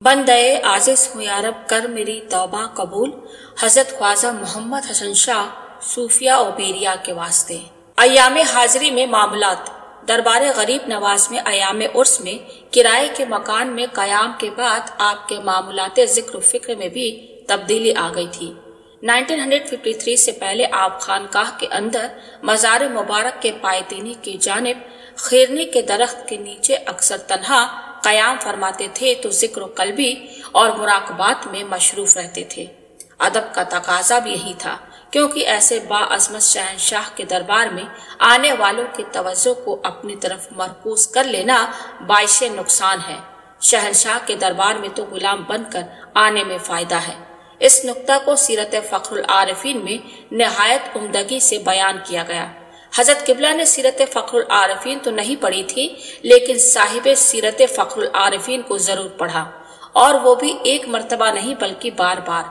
बंदे आजिज हूँ या रब कर मेरी तौबा कबूल, हजरत ख्वाजा मोहम्मद हसन शाह सूफिया और बेरिया के वास्ते। अयाम हाजिरी में मामलात। दरबार गरीब नवाज में अयाम उर्स में किराए के मकान में कयाम के बाद आपके मामलात जिक्र फिक्र में भी तब्दीली आ गई थी। 1953 से पहले आप खानकाह के अंदर मजार मुबारक के पायतीनी की जानिब खैरनी के दरख्त के नीचे अक्सर तन्हा कयाम फरमाते थे तो जिक्र कल्बी और मुराकबात में मशरूफ रहते थे। अदब का तकाजा भी यही था, क्योंकि ऐसे बाअज़मत शहंशाह के दरबार में आने वालों की तवज्जो को अपनी तरफ मरकूज कर लेना बाइशे नुकसान है। शहंशाह के दरबार में तो गुलाम बनकर आने में फायदा है। इस नुक्ता को सीरत फखरुल आरिफीन में निहायत उम्दगी से बयान किया गया। हजरत किबला ने सीरत फखरुल आरिफीन तो नहीं पढ़ी थी, लेकिन साहिब सीरत फखरुल आरिफीन को जरूर पढ़ा, और वो भी एक मर्तबा नहीं बल्कि बार बार।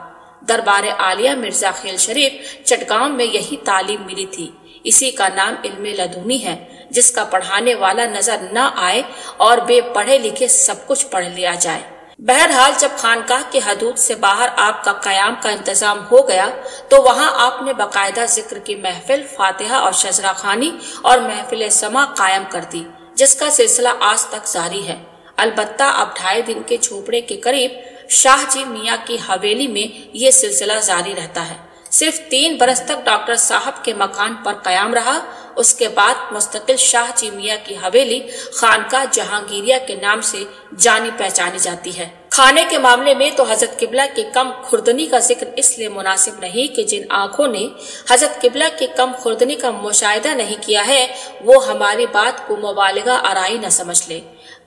दरबार आलिया मिर्जा खेल शरीफ चटगांव में यही तालीम मिली थी। इसी का नाम इल्मे लदूनी है, जिसका पढ़ाने वाला नजर न आए और बेपढ़े लिखे सब कुछ पढ़ लिया जाए। बहरहाल जब खानकाह के हदूद से बाहर आपका कयाम का इंतजाम हो गया तो वहां आपने बाकायदा जिक्र की महफिल, फातिहा और शजरा खानी और महफिल समा कायम कर दी, जिसका सिलसिला आज तक जारी है। अलबत्ता अब 2.5 दिन के झोपड़े के करीब शाह जी मियाँ की हवेली में ये सिलसिला जारी रहता है। सिर्फ 3 बरस तक डॉक्टर साहब के मकान पर कयाम रहा। उसके बाद मुस्तकिल शाह जी मियाँ की हवेली खानकाह जहांगीरिया के नाम से जानी पहचानी जाती है। खाने के मामले में तो हजरत किबला की कम खुर्दनी का जिक्र इसलिए मुनासिब नहीं कि जिन आंखों ने हजरत किबला की कम खुर्दनी का मुशाहिदा नहीं किया है, वो हमारी बात को मुबालिगा आराई न समझ ले।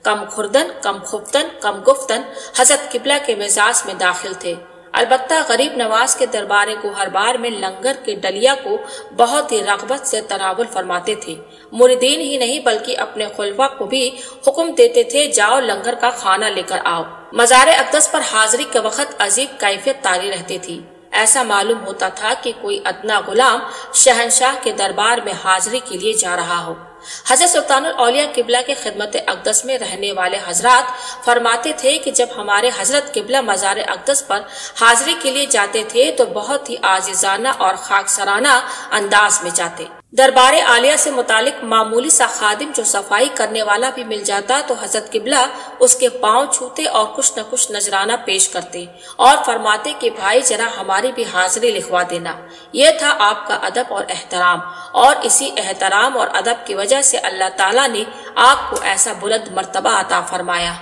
कम खुर्दन, कम खुफ्तन, कम गुफ्तन हजरत किबला के मिजाज में दाखिल थे। अलबत्ता गरीब नवाज के दरबार गोहरबार में लंगर के डलिया को बहुत ही रग़बत से तनावुल फरमाते थे। मुरीदीन ही नहीं बल्कि अपने खुलफा को भी हुक्म देते थे, जाओ लंगर का खाना लेकर आओ। मज़ार अक़दस पर हाजिरी के वक्त अजीब कैफियत तारी रहती थी। ऐसा मालूम होता था कि कोई अदना गुलाम शहंशाह के दरबार में हाजिरी के लिए जा रहा हो। हजरत सुल्तानुल औलिया किबला के खिदमत अक़दस में रहने वाले हजरात फरमाते थे कि जब हमारे हजरत किबला मज़ार अक़दस पर हाजिरी के लिए जाते थे तो बहुत ही आजिज़ाना और खाकसराना अंदाज में जाते। दरबार आलिया से मुतालिक मामूली सा खादिम जो सफाई करने वाला भी मिल जाता तो हजरत किबला उसके पांव छूते और कुछ न कुछ नजराना पेश करते और फरमाते कि भाई जरा हमारी भी हाजिरी लिखवा देना। यह था आपका अदब और एहतराम, और इसी एहतराम और अदब की वजह से अल्लाह ताला ने आपको ऐसा बुलंद मर्तबा अता फरमाया।